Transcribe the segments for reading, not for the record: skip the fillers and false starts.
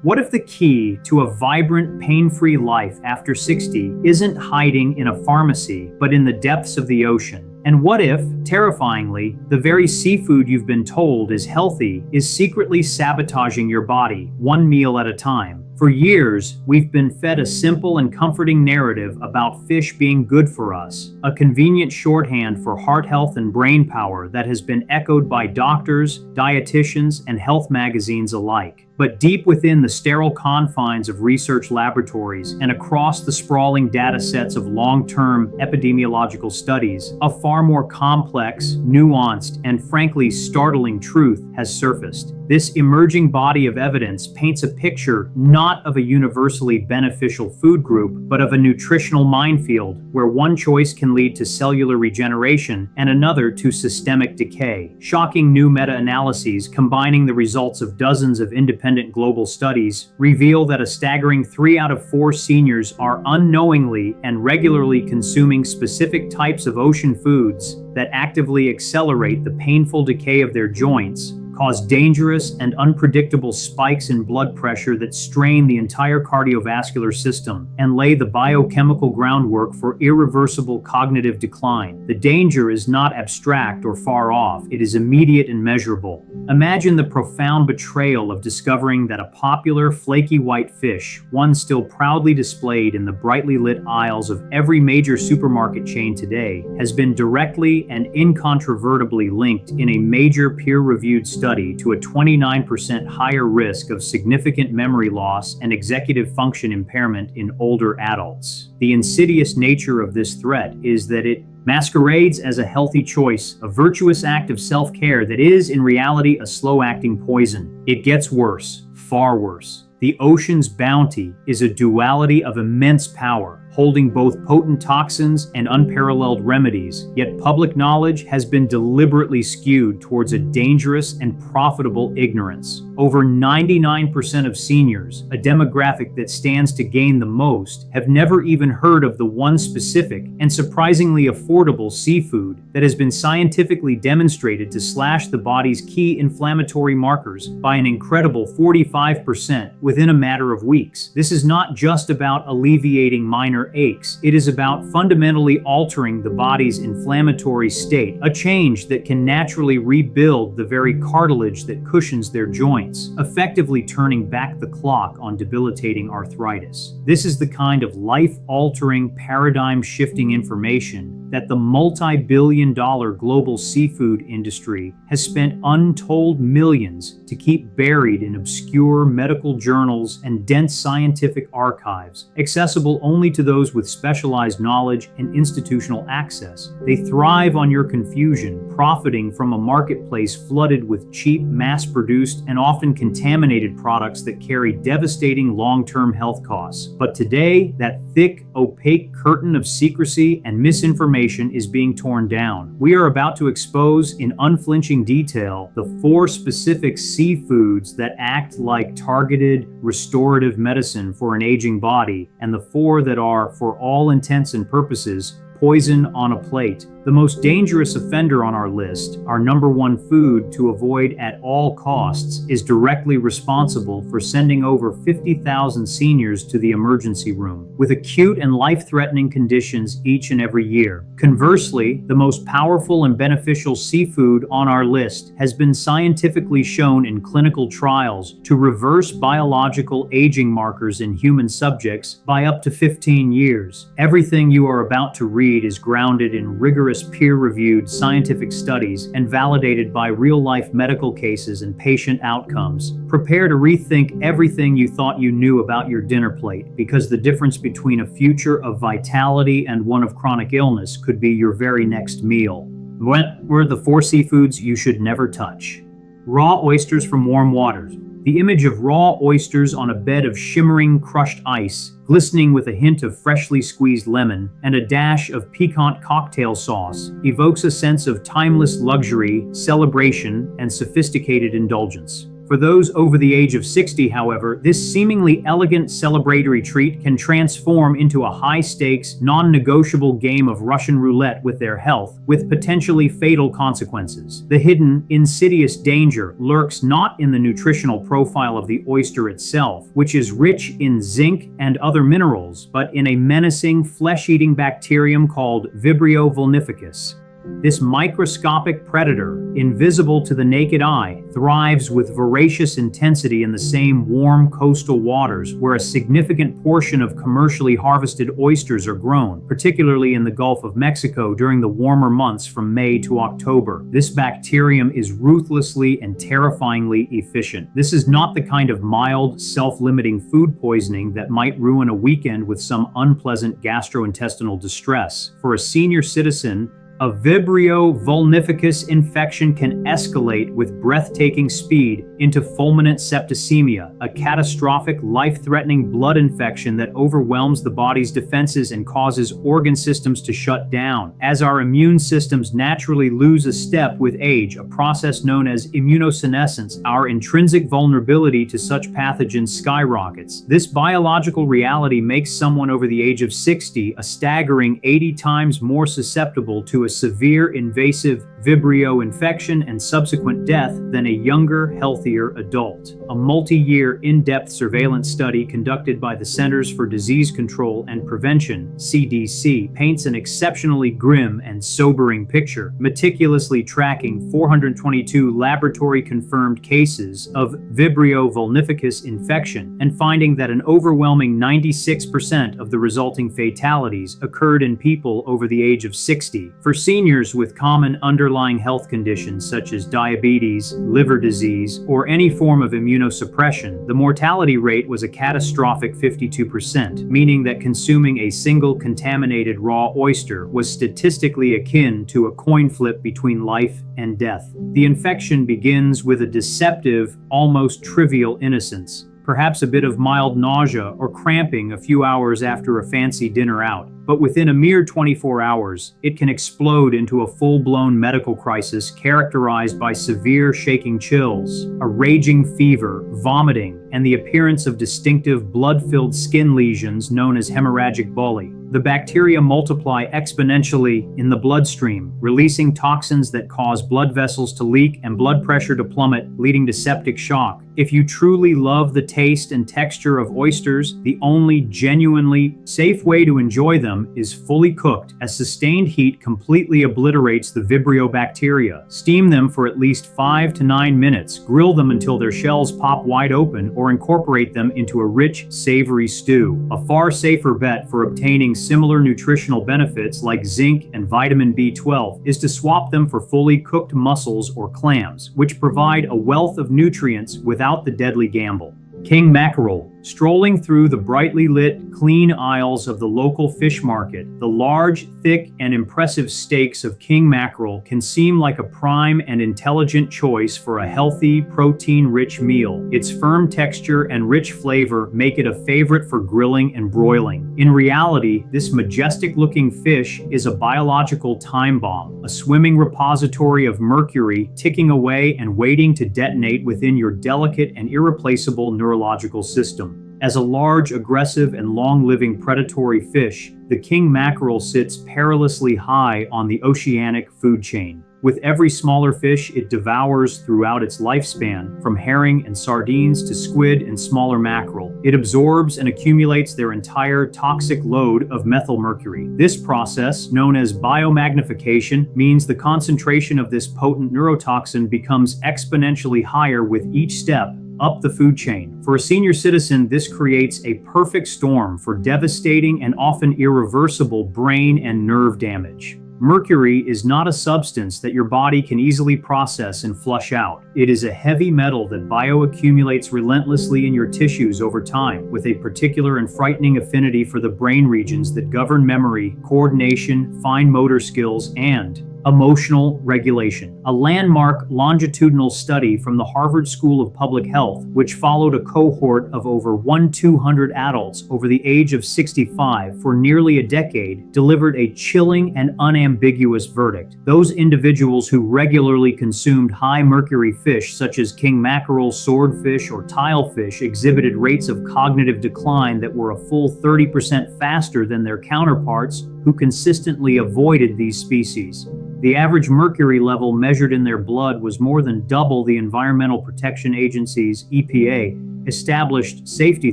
What if the key to a vibrant, pain-free life after 60 isn't hiding in a pharmacy, but in the depths of the ocean? And what if, terrifyingly, the very seafood you've been told is healthy is secretly sabotaging your body, one meal at a time? For years, we've been fed a simple and comforting narrative about fish being good for us, a convenient shorthand for heart health and brain power that has been echoed by doctors, dietitians, and health magazines alike. But deep within the sterile confines of research laboratories and across the sprawling data sets of long-term epidemiological studies, a far more complex, nuanced, and frankly startling truth has surfaced. This emerging body of evidence paints a picture not of a universally beneficial food group, but of a nutritional minefield where one choice can lead to cellular regeneration and another to systemic decay. Shocking new meta-analyses combining the results of dozens of independent global studies reveal that a staggering 3 out of 4 seniors are unknowingly and regularly consuming specific types of ocean foods that actively accelerate the painful decay of their joints, cause dangerous and unpredictable spikes in blood pressure that strain the entire cardiovascular system, and lay the biochemical groundwork for irreversible cognitive decline. The danger is not abstract or far off, it is immediate and measurable. Imagine the profound betrayal of discovering that a popular flaky white fish, one still proudly displayed in the brightly lit aisles of every major supermarket chain today, has been directly and incontrovertibly linked in a major peer-reviewed study to a 29% higher risk of significant memory loss and executive function impairment in older adults. The insidious nature of this threat is that it masquerades as a healthy choice, a virtuous act of self-care that is, in reality, a slow-acting poison. It gets worse, far worse. The ocean's bounty is a duality of immense power, holding both potent toxins and unparalleled remedies, yet public knowledge has been deliberately skewed towards a dangerous and profitable ignorance. Over 99% of seniors, a demographic that stands to gain the most, have never even heard of the one specific and surprisingly affordable seafood that has been scientifically demonstrated to slash the body's key inflammatory markers by an incredible 45% within a matter of weeks. This is not just about alleviating minor aches. It is about fundamentally altering the body's inflammatory state, a change that can naturally rebuild the very cartilage that cushions their joints, effectively turning back the clock on debilitating arthritis. This is the kind of life-altering, paradigm-shifting information that the multi-billion-dollar global seafood industry has spent untold millions to keep buried in obscure medical journals and dense scientific archives, accessible only to those with specialized knowledge and institutional access. They thrive on your confusion, profiting from a marketplace flooded with cheap, mass-produced, and often contaminated products that carry devastating long-term health costs. But today, that thick, opaque curtain of secrecy and misinformation is being torn down. We are about to expose in unflinching detail the 4 specific seafoods that act like targeted restorative medicine for an aging body, and the 4 that are, for all intents and purposes, poison on a plate. The most dangerous offender on our list, our number 1 food to avoid at all costs, is directly responsible for sending over 50,000 seniors to the emergency room with acute and life-threatening conditions each and every year. Conversely, the most powerful and beneficial seafood on our list has been scientifically shown in clinical trials to reverse biological aging markers in human subjects by up to 15 years. Everything you are about to read is grounded in rigorous peer-reviewed scientific studies and validated by real-life medical cases and patient outcomes. Prepare to rethink everything you thought you knew about your dinner plate, because the difference between a future of vitality and one of chronic illness could be your very next meal. What were the 4 seafoods you should never touch? Raw oysters from warm waters. The image of raw oysters on a bed of shimmering crushed ice, glistening with a hint of freshly squeezed lemon and a dash of piquant cocktail sauce, evokes a sense of timeless luxury, celebration, and sophisticated indulgence. For those over the age of 60, however, this seemingly elegant celebratory treat can transform into a high-stakes, non-negotiable game of Russian roulette with their health, with potentially fatal consequences. The hidden, insidious danger lurks not in the nutritional profile of the oyster itself, which is rich in zinc and other minerals, but in a menacing, flesh-eating bacterium called Vibrio vulnificus. This microscopic predator, invisible to the naked eye, thrives with voracious intensity in the same warm coastal waters where a significant portion of commercially harvested oysters are grown, particularly in the Gulf of Mexico during the warmer months from May to October. This bacterium is ruthlessly and terrifyingly efficient. This is not the kind of mild, self-limiting food poisoning that might ruin a weekend with some unpleasant gastrointestinal distress. For a senior citizen, a Vibrio vulnificus infection can escalate with breathtaking speed into fulminant septicemia, a catastrophic, life-threatening blood infection that overwhelms the body's defenses and causes organ systems to shut down. As our immune systems naturally lose a step with age, a process known as immunosenescence, our intrinsic vulnerability to such pathogens skyrockets. This biological reality makes someone over the age of 60 a staggering 80 times more susceptible to a severe invasive Vibrio infection and subsequent death than a younger, healthier adult. A multi-year, in-depth surveillance study conducted by the Centers for Disease Control and Prevention, CDC, paints an exceptionally grim and sobering picture, meticulously tracking 422 laboratory-confirmed cases of Vibrio vulnificus infection and finding that an overwhelming 96% of the resulting fatalities occurred in people over the age of 60. For seniors with common underlying health conditions such as diabetes, liver disease, or any form of immunosuppression, the mortality rate was a catastrophic 52%, meaning that consuming a single contaminated raw oyster was statistically akin to a coin flip between life and death. The infection begins with a deceptive, almost trivial innocence, perhaps a bit of mild nausea or cramping a few hours after a fancy dinner out. But within a mere 24 hours, it can explode into a full-blown medical crisis characterized by severe shaking chills, a raging fever, vomiting, and the appearance of distinctive blood-filled skin lesions known as hemorrhagic bulli. The bacteria multiply exponentially in the bloodstream, releasing toxins that cause blood vessels to leak and blood pressure to plummet, leading to septic shock. If you truly love the taste and texture of oysters, the only genuinely safe way to enjoy them is fully cooked, as sustained heat completely obliterates the Vibrio bacteria. Steam them for at least 5 to 9 minutes, grill them until their shells pop wide open, or incorporate them into a rich, savory stew. A far safer bet for obtaining similar nutritional benefits like zinc and vitamin B12 is to swap them for fully cooked mussels or clams, which provide a wealth of nutrients without the deadly gamble. King mackerel. Strolling through the brightly lit, clean aisles of the local fish market, the large, thick, and impressive steaks of king mackerel can seem like a prime and intelligent choice for a healthy, protein-rich meal. Its firm texture and rich flavor make it a favorite for grilling and broiling. In reality, this majestic-looking fish is a biological time bomb, a swimming repository of mercury ticking away and waiting to detonate within your delicate and irreplaceable neurological system. As a large, aggressive, and long-living predatory fish, the king mackerel sits perilously high on the oceanic food chain. With every smaller fish it devours throughout its lifespan, from herring and sardines to squid and smaller mackerel, it absorbs and accumulates their entire toxic load of methylmercury. This process, known as biomagnification, means the concentration of this potent neurotoxin becomes exponentially higher with each step up the food chain. For a senior citizen, this creates a perfect storm for devastating and often irreversible brain and nerve damage. Mercury is not a substance that your body can easily process and flush out. It is a heavy metal that bioaccumulates relentlessly in your tissues over time, with a particular and frightening affinity for the brain regions that govern memory, coordination, fine motor skills, and Emotional regulation. A landmark longitudinal study from the Harvard School of Public Health, which followed a cohort of over 1,200 adults over the age of 65 for nearly a decade, delivered a chilling and unambiguous verdict. Those individuals who regularly consumed high mercury fish such as king mackerel, swordfish, or tilefish exhibited rates of cognitive decline that were a full 30% faster than their counterparts who consistently avoided these species. The average mercury level measured in their blood was more than double the Environmental Protection Agency's (EPA) established safety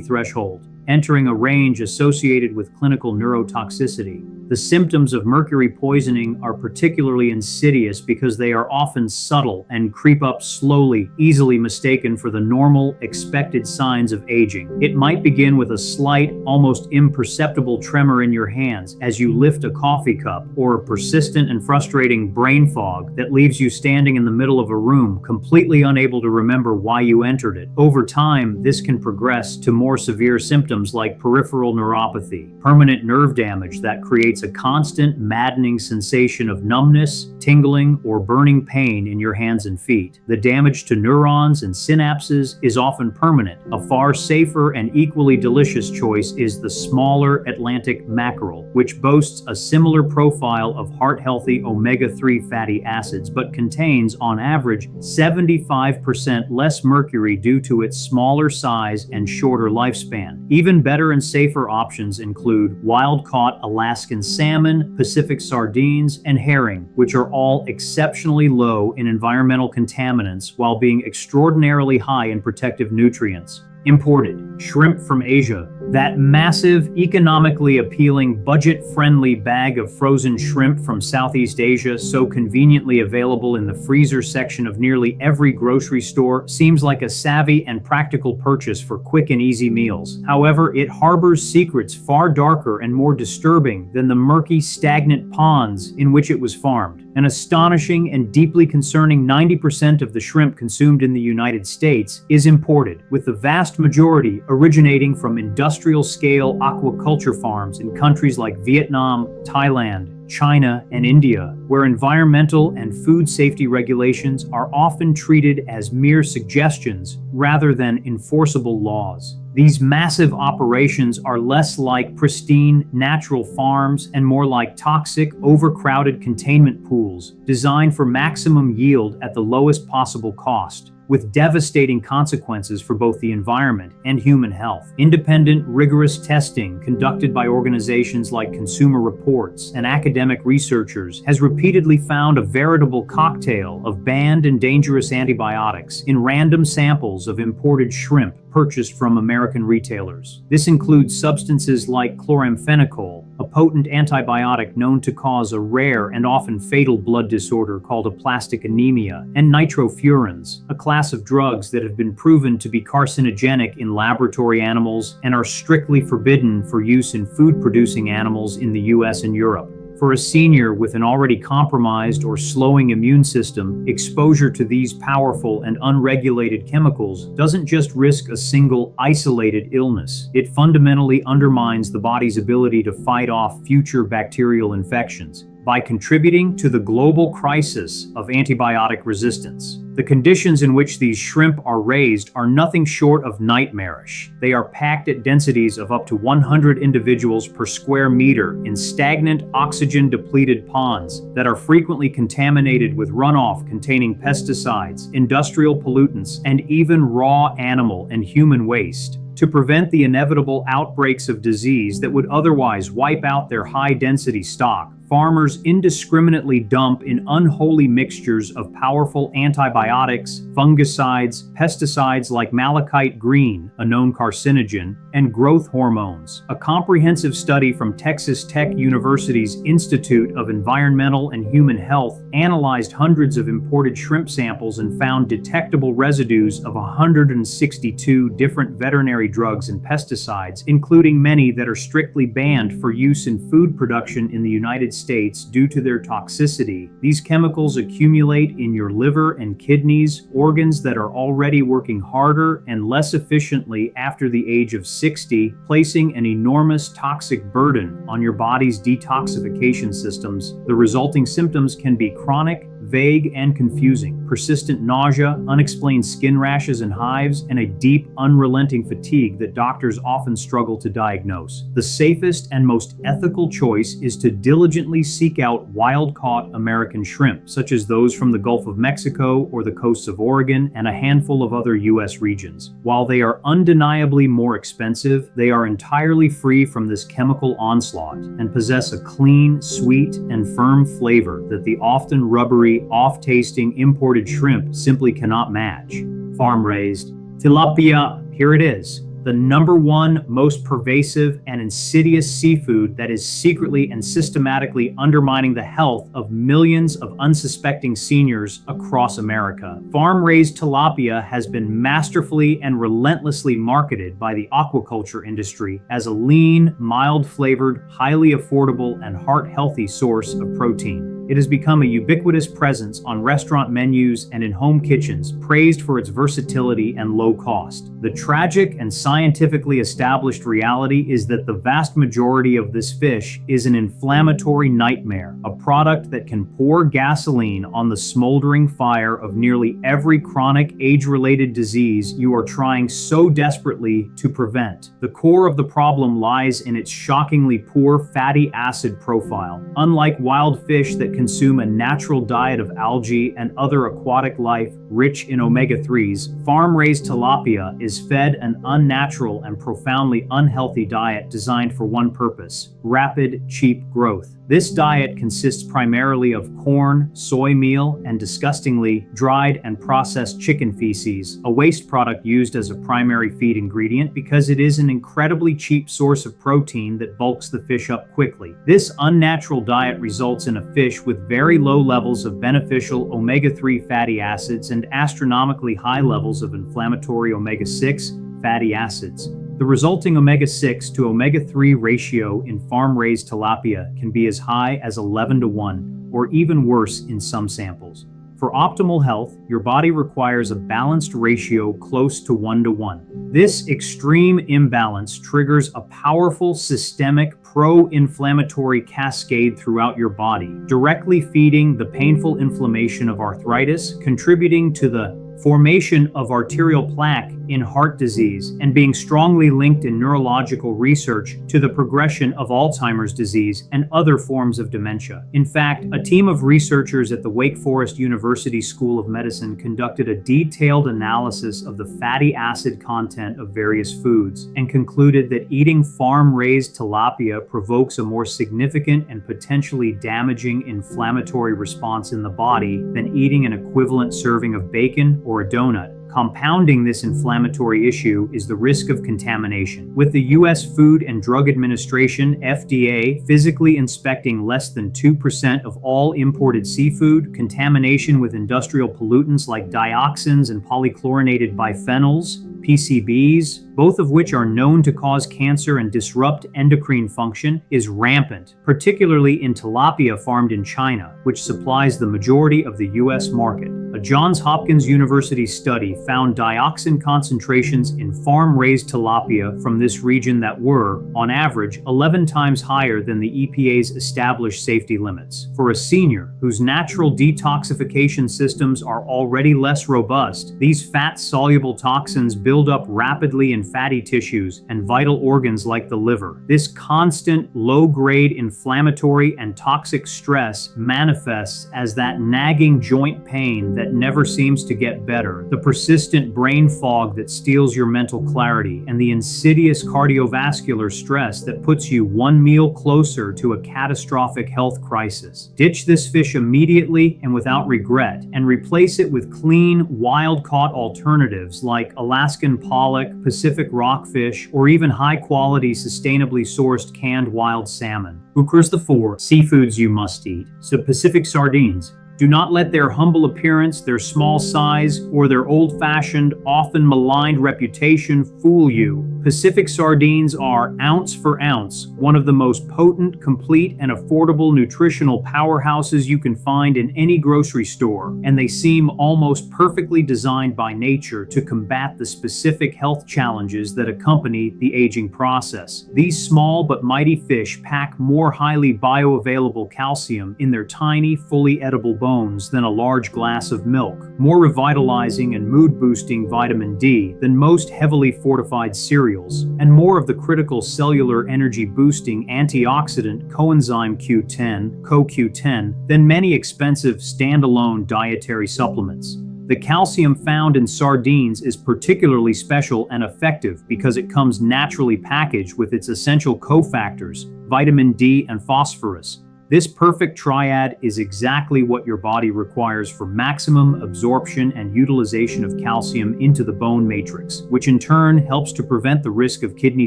threshold, entering a range associated with clinical neurotoxicity. The symptoms of mercury poisoning are particularly insidious because they are often subtle and creep up slowly, easily mistaken for the normal, expected signs of aging. It might begin with a slight, almost imperceptible tremor in your hands as you lift a coffee cup, or a persistent and frustrating brain fog that leaves you standing in the middle of a room, completely unable to remember why you entered it. Over time, this can progress to more severe symptoms like peripheral neuropathy, permanent nerve damage that creates a constant, maddening sensation of numbness, tingling, or burning pain in your hands and feet. The damage to neurons and synapses is often permanent. A far safer and equally delicious choice is the smaller Atlantic mackerel, which boasts a similar profile of heart-healthy omega-3 fatty acids, but contains, on average, 75% less mercury due to its smaller size and shorter lifespan. Even better and safer options include wild-caught Alaskan salmon, Pacific sardines, and herring, which are all exceptionally low in environmental contaminants while being extraordinarily high in protective nutrients. Imported shrimp from Asia. That massive, economically appealing, budget-friendly bag of frozen shrimp from Southeast Asia, so conveniently available in the freezer section of nearly every grocery store, seems like a savvy and practical purchase for quick and easy meals. However, it harbors secrets far darker and more disturbing than the murky, stagnant ponds in which it was farmed. An astonishing and deeply concerning 90% of the shrimp consumed in the United States is imported, with the vast majority originating from industrial-scale aquaculture farms in countries like Vietnam, Thailand, China, and India, where environmental and food safety regulations are often treated as mere suggestions rather than enforceable laws. These massive operations are less like pristine, natural farms and more like toxic, overcrowded containment pools designed for maximum yield at the lowest possible cost, with devastating consequences for both the environment and human health. Independent, rigorous testing conducted by organizations like Consumer Reports and academic researchers has repeatedly found a veritable cocktail of banned and dangerous antibiotics in random samples of imported shrimp purchased from American retailers. This includes substances like chloramphenicol, a potent antibiotic known to cause a rare and often fatal blood disorder called aplastic anemia, and nitrofurans, a class of drugs that have been proven to be carcinogenic in laboratory animals and are strictly forbidden for use in food-producing animals in the US and Europe. For a senior with an already compromised or slowing immune system, exposure to these powerful and unregulated chemicals doesn't just risk a single, isolated illness. It fundamentally undermines the body's ability to fight off future bacterial infections by contributing to the global crisis of antibiotic resistance. The conditions in which these shrimp are raised are nothing short of nightmarish. They are packed at densities of up to 100 individuals per square meter in stagnant, oxygen-depleted ponds that are frequently contaminated with runoff containing pesticides, industrial pollutants, and even raw animal and human waste. To prevent the inevitable outbreaks of disease that would otherwise wipe out their high-density stock, farmers indiscriminately dump in unholy mixtures of powerful antibiotics, fungicides, pesticides like malachite green, a known carcinogen, and growth hormones. A comprehensive study from Texas Tech University's Institute of Environmental and Human Health analyzed hundreds of imported shrimp samples and found detectable residues of 162 different veterinary drugs and pesticides, including many that are strictly banned for use in food production in the United States due to their toxicity. These chemicals accumulate in your liver and kidneys, organs that are already working harder and less efficiently after the age of 60, placing an enormous toxic burden on your body's detoxification systems. The resulting symptoms can be chronic, vague, and confusing. Persistent nausea, unexplained skin rashes and hives, and a deep, unrelenting fatigue that doctors often struggle to diagnose. The safest and most ethical choice is to diligently seek out wild-caught American shrimp, such as those from the Gulf of Mexico or the coasts of Oregon and a handful of other U.S. regions. While they are undeniably more expensive, they are entirely free from this chemical onslaught and possess a clean, sweet, and firm flavor that the often rubbery, off-tasting imported shrimp simply cannot match. Farm-raised tilapia, here it is. The #1 most pervasive and insidious seafood that is secretly and systematically undermining the health of millions of unsuspecting seniors across America. Farm-raised tilapia has been masterfully and relentlessly marketed by the aquaculture industry as a lean, mild-flavored, highly affordable, and heart-healthy source of protein. It has become a ubiquitous presence on restaurant menus and in home kitchens, praised for its versatility and low cost. The tragic and scientifically established reality is that the vast majority of this fish is an inflammatory nightmare, a product that can pour gasoline on the smoldering fire of nearly every chronic age-related disease you are trying so desperately to prevent. The core of the problem lies in its shockingly poor fatty acid profile. Unlike wild fish that consume a natural diet of algae and other aquatic life rich in omega-3s, farm-raised tilapia is fed an unnatural and profoundly unhealthy diet designed for one purpose: rapid, cheap growth. This diet consists primarily of corn, soy meal, and disgustingly dried and processed chicken feces, a waste product used as a primary feed ingredient because it is an incredibly cheap source of protein that bulks the fish up quickly. This unnatural diet results in a fish with very low levels of beneficial omega-3 fatty acids and astronomically high levels of inflammatory omega-6 fatty acids. The resulting omega-6 to omega-3 ratio in farm-raised tilapia can be as high as 11:1, or even worse in some samples. For optimal health, your body requires a balanced ratio close to 1:1. This extreme imbalance triggers a powerful systemic pro-inflammatory cascade throughout your body, directly feeding the painful inflammation of arthritis, contributing to the formation of arterial plaque in heart disease, and being strongly linked in neurological research to the progression of Alzheimer's disease and other forms of dementia. In fact, a team of researchers at the Wake Forest University School of Medicine conducted a detailed analysis of the fatty acid content of various foods and concluded that eating farm-raised tilapia provokes a more significant and potentially damaging inflammatory response in the body than eating an equivalent serving of bacon or a donut. Compounding this inflammatory issue is the risk of contamination, with the U.S. Food and Drug Administration, FDA, physically inspecting less than 2% of all imported seafood. Contamination with industrial pollutants like dioxins and polychlorinated biphenyls, PCBs, both of which are known to cause cancer and disrupt endocrine function, is rampant, particularly in tilapia farmed in China, which supplies the majority of the U.S. market. A Johns Hopkins University study found dioxin concentrations in farm-raised tilapia from this region that were, on average, 11 times higher than the EPA's established safety limits. For a senior whose natural detoxification systems are already less robust, these fat-soluble toxins build up rapidly in fatty tissues and vital organs like the liver. This constant, low-grade inflammatory and toxic stress manifests as that nagging joint pain that never seems to get better, the persistent brain fog that steals your mental clarity, and the insidious cardiovascular stress that puts you one meal closer to a catastrophic health crisis. Ditch this fish immediately and without regret, and replace it with clean, wild-caught alternatives like Alaskan pollock, Pacific rockfish, or even high-quality, sustainably sourced canned wild salmon. Here's the 4 seafoods you must eat. So Pacific sardines. Do not let their humble appearance, their small size, or their old-fashioned, often maligned reputation fool you. Pacific sardines are, ounce for ounce, one of the most potent, complete, and affordable nutritional powerhouses you can find in any grocery store, and they seem almost perfectly designed by nature to combat the specific health challenges that accompany the aging process. These small but mighty fish pack more highly bioavailable calcium in their tiny, fully edible bones than a large glass of milk, more revitalizing and mood-boosting vitamin D than most heavily fortified cereals, and more of the critical cellular energy-boosting antioxidant coenzyme Q10, CoQ10, than many expensive standalone dietary supplements. The calcium found in sardines is particularly special and effective because it comes naturally packaged with its essential cofactors, vitamin D and phosphorus. This perfect triad is exactly what your body requires for maximum absorption and utilization of calcium into the bone matrix, which in turn helps to prevent the risk of kidney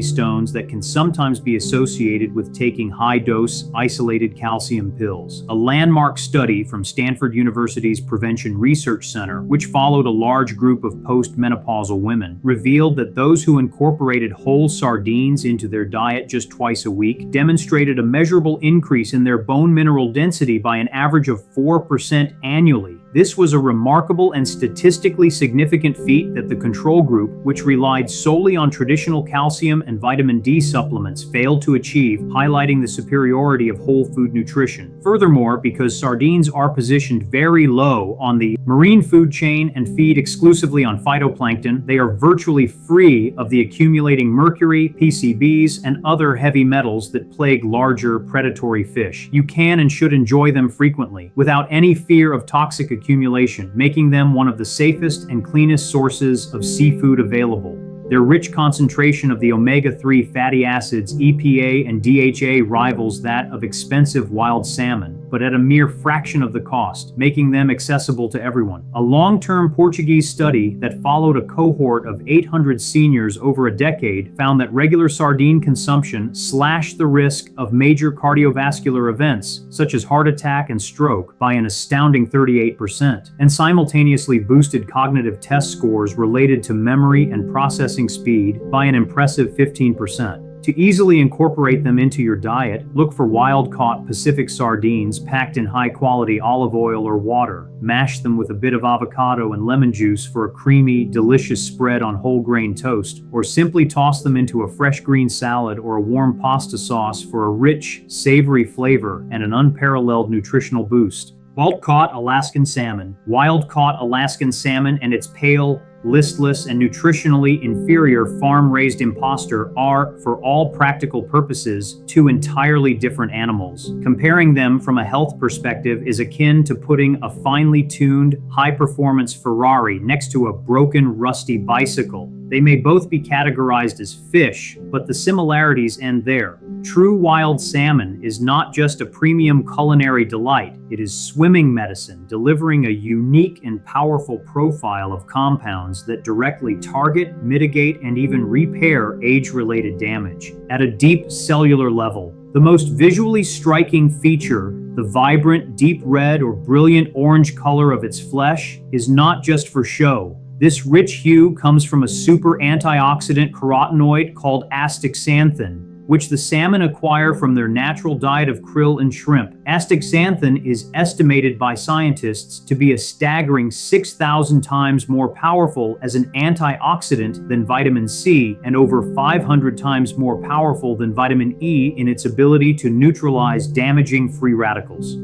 stones that can sometimes be associated with taking high-dose, isolated calcium pills. A landmark study from Stanford University's Prevention Research Center, which followed a large group of postmenopausal women, revealed that those who incorporated whole sardines into their diet just twice a week demonstrated a measurable increase in their bone mineral density by an average of 4% annually. This was a remarkable and statistically significant feat that the control group, which relied solely on traditional calcium and vitamin D supplements, failed to achieve, highlighting the superiority of whole food nutrition. Furthermore, because sardines are positioned very low on the marine food chain and feed exclusively on phytoplankton, they are virtually free of the accumulating mercury, PCBs, and other heavy metals that plague larger predatory fish. You can and should enjoy them frequently, without any fear of toxic accumulation, making them one of the safest and cleanest sources of seafood available. Their rich concentration of the omega-3 fatty acids EPA and DHA rivals that of expensive wild salmon, but at a mere fraction of the cost, making them accessible to everyone. A long-term Portuguese study that followed a cohort of 800 seniors over a decade found that regular sardine consumption slashed the risk of major cardiovascular events, such as heart attack and stroke, by an astounding 38%, and simultaneously boosted cognitive test scores related to memory and processing speed by an impressive 15%. To easily incorporate them into your diet, look for wild-caught Pacific sardines packed in high-quality olive oil or water. Mash them with a bit of avocado and lemon juice for a creamy, delicious spread on whole grain toast, or simply toss them into a fresh green salad or a warm pasta sauce for a rich, savory flavor and an unparalleled nutritional boost. Wild-caught Alaskan salmon. Wild-caught Alaskan salmon and its pale, listless, and nutritionally inferior farm-raised imposter are, for all practical purposes, two entirely different animals. Comparing them from a health perspective is akin to putting a finely tuned, high-performance Ferrari next to a broken, rusty bicycle. They may both be categorized as fish, but the similarities end there. True wild salmon is not just a premium culinary delight, it is swimming medicine, delivering a unique and powerful profile of compounds that directly target, mitigate, and even repair age-related damage. At a deep cellular level, the most visually striking feature, the vibrant, deep red or brilliant orange color of its flesh, is not just for show. This rich hue comes from a super antioxidant carotenoid called astaxanthin, which the salmon acquire from their natural diet of krill and shrimp. Astaxanthin is estimated by scientists to be a staggering 6,000 times more powerful as an antioxidant than vitamin C and over 500 times more powerful than vitamin E in its ability to neutralize damaging free radicals.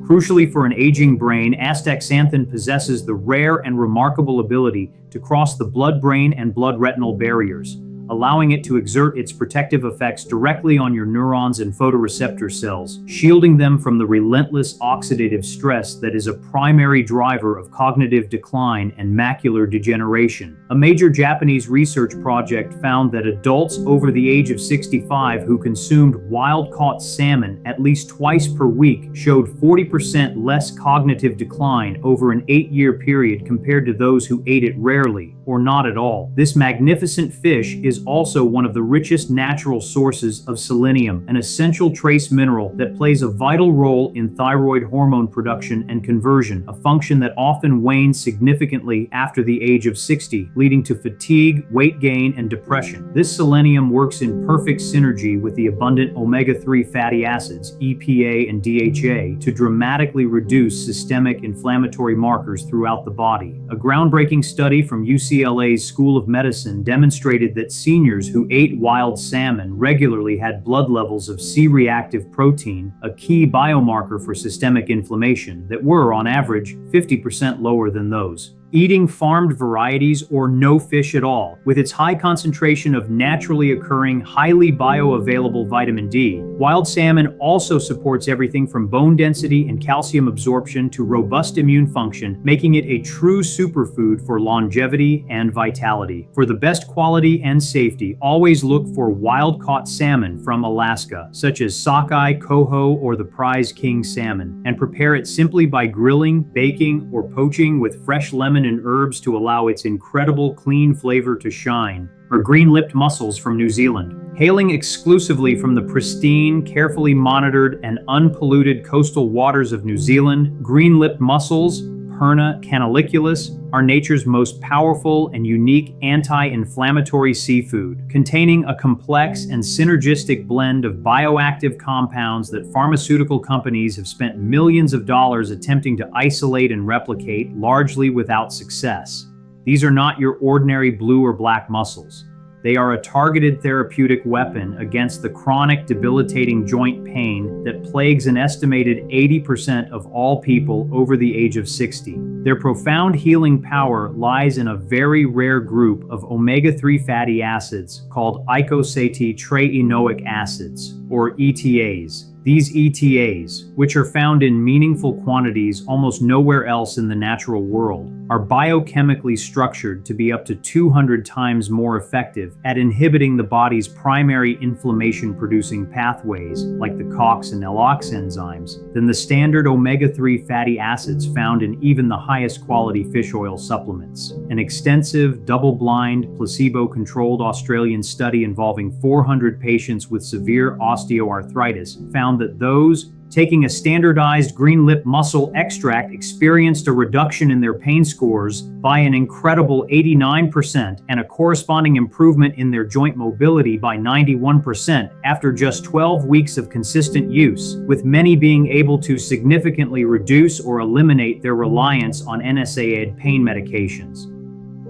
Crucially for an aging brain, astaxanthin possesses the rare and remarkable ability to cross the blood-brain and blood-retinal barriers, allowing it to exert its protective effects directly on your neurons and photoreceptor cells, shielding them from the relentless oxidative stress that is a primary driver of cognitive decline and macular degeneration. A major Japanese research project found that adults over the age of 65 who consumed wild-caught salmon at least twice per week showed 40% less cognitive decline over an 8-year period compared to those who ate it rarely, or not at all. This magnificent fish is also one of the richest natural sources of selenium, an essential trace mineral that plays a vital role in thyroid hormone production and conversion, a function that often wanes significantly after the age of 60, leading to fatigue, weight gain, and depression. This selenium works in perfect synergy with the abundant omega-3 fatty acids, EPA and DHA, to dramatically reduce systemic inflammatory markers throughout the body. A groundbreaking study from UCLA's School of Medicine demonstrated that seniors who ate wild salmon regularly had blood levels of C-reactive protein, a key biomarker for systemic inflammation, that were, on average, 50% lower than those eating farmed varieties or no fish at all. With its high concentration of naturally occurring, highly bioavailable vitamin D, wild salmon also supports everything from bone density and calcium absorption to robust immune function, making it a true superfood for longevity and vitality. For the best quality and safety, always look for wild-caught salmon from Alaska, such as sockeye, coho, or the prize king salmon, and prepare it simply by grilling, baking, or poaching with fresh lemon and herbs to allow its incredible clean flavor to shine. Or green-lipped mussels from New Zealand. Hailing exclusively from the pristine, carefully monitored, and unpolluted coastal waters of New Zealand, green-lipped mussels, Perna canaliculus, are nature's most powerful and unique anti-inflammatory seafood, containing a complex and synergistic blend of bioactive compounds that pharmaceutical companies have spent millions of dollars attempting to isolate and replicate, largely without success. These are not your ordinary blue or black mussels. They are a targeted therapeutic weapon against the chronic, debilitating joint pain that plagues an estimated 80% of all people over the age of 60. Their profound healing power lies in a very rare group of omega-3 fatty acids called eicosapentaenoic acids, or ETAs. These ETAs, which are found in meaningful quantities almost nowhere else in the natural world, are biochemically structured to be up to 200 times more effective at inhibiting the body's primary inflammation-producing pathways, like the COX and LOX enzymes, than the standard omega-3 fatty acids found in even the highest quality fish oil supplements. An extensive, double-blind, placebo-controlled Australian study involving 400 patients with severe osteoarthritis found that those taking a standardized green-lip mussel extract experienced a reduction in their pain scores by an incredible 89% and a corresponding improvement in their joint mobility by 91% after just 12 weeks of consistent use, with many being able to significantly reduce or eliminate their reliance on NSAID pain medications.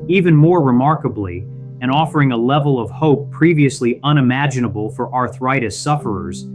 Even more remarkably, and offering a level of hope previously unimaginable for arthritis sufferers,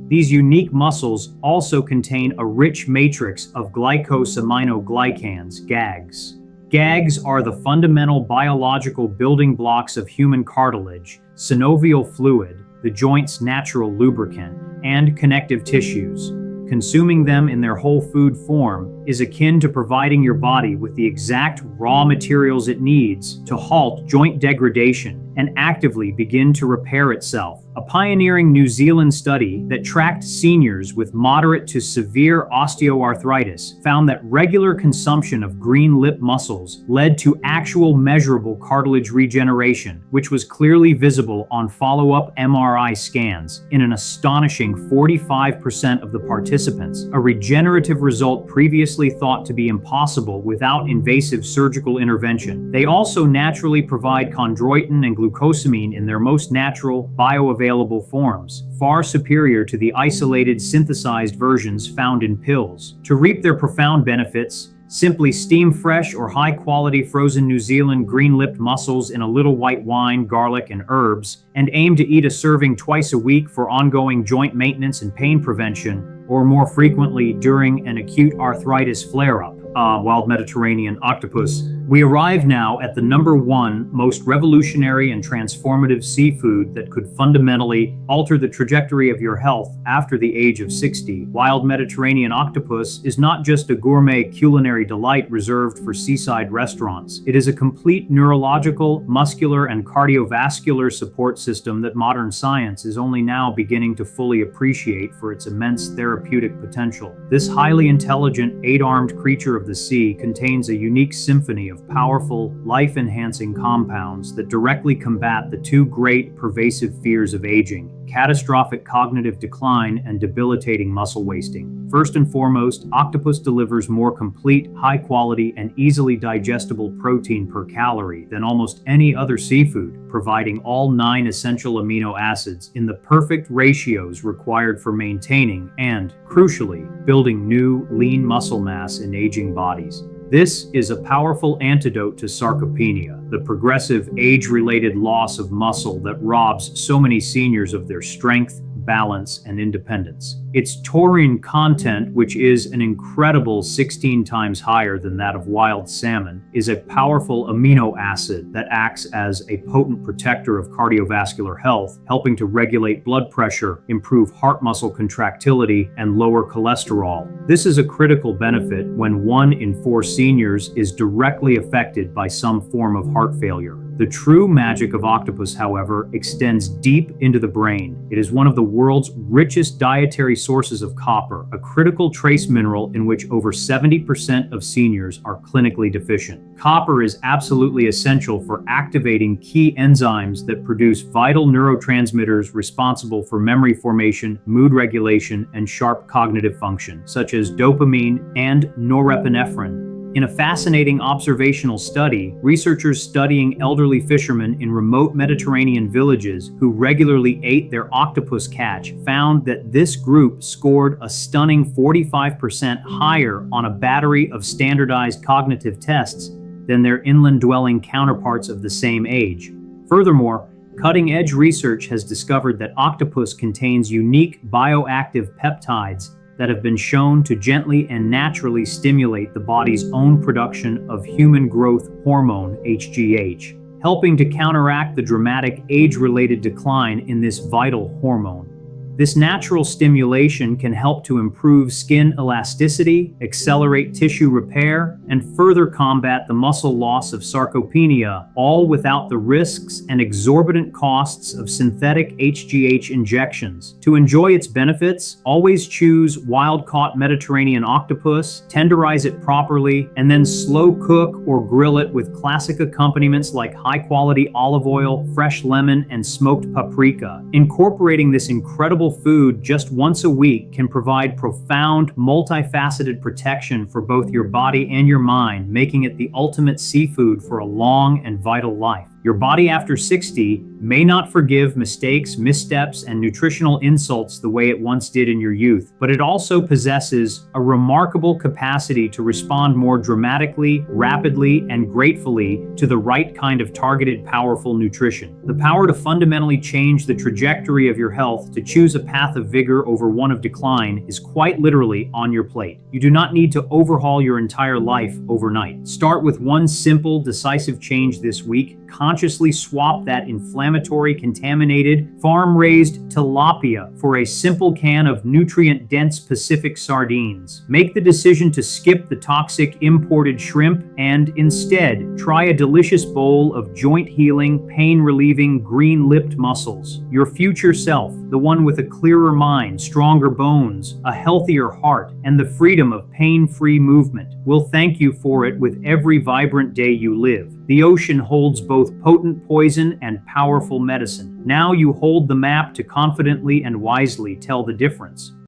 these unique mussels also contain a rich matrix of glycosaminoglycans, GAGs. GAGs are the fundamental biological building blocks of human cartilage, synovial fluid, the joint's natural lubricant, and connective tissues. Consuming them in their whole food form is akin to providing your body with the exact raw materials it needs to halt joint degradation and actively begin to repair itself. A pioneering New Zealand study that tracked seniors with moderate to severe osteoarthritis found that regular consumption of green-lip mussels led to actual measurable cartilage regeneration, which was clearly visible on follow-up MRI scans in an astonishing 45% of the participants, a regenerative result previously thought to be impossible without invasive surgical intervention. They also naturally provide chondroitin and glucosamine in their most natural, bioavailable forms, far superior to the isolated synthesized versions found in pills. To reap their profound benefits, simply steam fresh or high-quality frozen New Zealand green-lipped mussels in a little white wine, garlic, and herbs, and aim to eat a serving twice a week for ongoing joint maintenance and pain prevention, or more frequently during an acute arthritis flare-up. Wild Mediterranean octopus. We arrive now at the #1 most revolutionary and transformative seafood that could fundamentally alter the trajectory of your health after the age of 60. Wild Mediterranean octopus is not just a gourmet culinary delight reserved for seaside restaurants. It is a complete neurological, muscular, and cardiovascular support system that modern science is only now beginning to fully appreciate for its immense therapeutic potential. This highly intelligent, 8-armed creature of the sea contains a unique symphony of powerful, life-enhancing compounds that directly combat the two great pervasive fears of aging: catastrophic cognitive decline and debilitating muscle wasting. First and foremost, octopus delivers more complete, high-quality, and easily digestible protein per calorie than almost any other seafood, providing all 9 essential amino acids in the perfect ratios required for maintaining and, crucially, building new, lean muscle mass in aging bodies. This is a powerful antidote to sarcopenia, the progressive age-related loss of muscle that robs so many seniors of their strength, balance, and independence. Its taurine content, which is an incredible 16 times higher than that of wild salmon, is a powerful amino acid that acts as a potent protector of cardiovascular health, helping to regulate blood pressure, improve heart muscle contractility, and lower cholesterol. This is a critical benefit when 1 in 4 seniors is directly affected by some form of heart failure. The true magic of octopus, however, extends deep into the brain. It is one of the world's richest dietary sources of copper, a critical trace mineral in which over 70% of seniors are clinically deficient. Copper is absolutely essential for activating key enzymes that produce vital neurotransmitters responsible for memory formation, mood regulation, and sharp cognitive function, such as dopamine and norepinephrine. In a fascinating observational study, researchers studying elderly fishermen in remote Mediterranean villages who regularly ate their octopus catch found that this group scored a stunning 45% higher on a battery of standardized cognitive tests than their inland-dwelling counterparts of the same age. Furthermore, cutting-edge research has discovered that octopus contains unique bioactive peptides that have been shown to gently and naturally stimulate the body's own production of human growth hormone, HGH, helping to counteract the dramatic age-related decline in this vital hormone. This natural stimulation can help to improve skin elasticity, accelerate tissue repair, and further combat the muscle loss of sarcopenia, all without the risks and exorbitant costs of synthetic HGH injections. To enjoy its benefits, always choose wild-caught Mediterranean octopus, tenderize it properly, and then slow cook or grill it with classic accompaniments like high-quality olive oil, fresh lemon, and smoked paprika. Incorporating this incredible food just once a week can provide profound, multifaceted protection for both your body and your mind, making it the ultimate seafood for a long and vital life. Your body after 60 may not forgive mistakes, missteps, and nutritional insults the way it once did in your youth, but it also possesses a remarkable capacity to respond more dramatically, rapidly, and gratefully to the right kind of targeted, powerful nutrition. The power to fundamentally change the trajectory of your health, to choose a path of vigor over one of decline, is quite literally on your plate. You do not need to overhaul your entire life overnight. Start with one simple, decisive change this week. Consciously swap that inflammatory, contaminated, farm-raised tilapia for a simple can of nutrient-dense Pacific sardines. Make the decision to skip the toxic imported shrimp and instead try a delicious bowl of joint-healing, pain-relieving, green-lipped mussels. Your future self, the one with a clearer mind, stronger bones, a healthier heart, and the freedom of pain-free movement, will thank you for it with every vibrant day you live. The ocean holds both potent poison and powerful medicine. Now you hold the map to confidently and wisely tell the difference.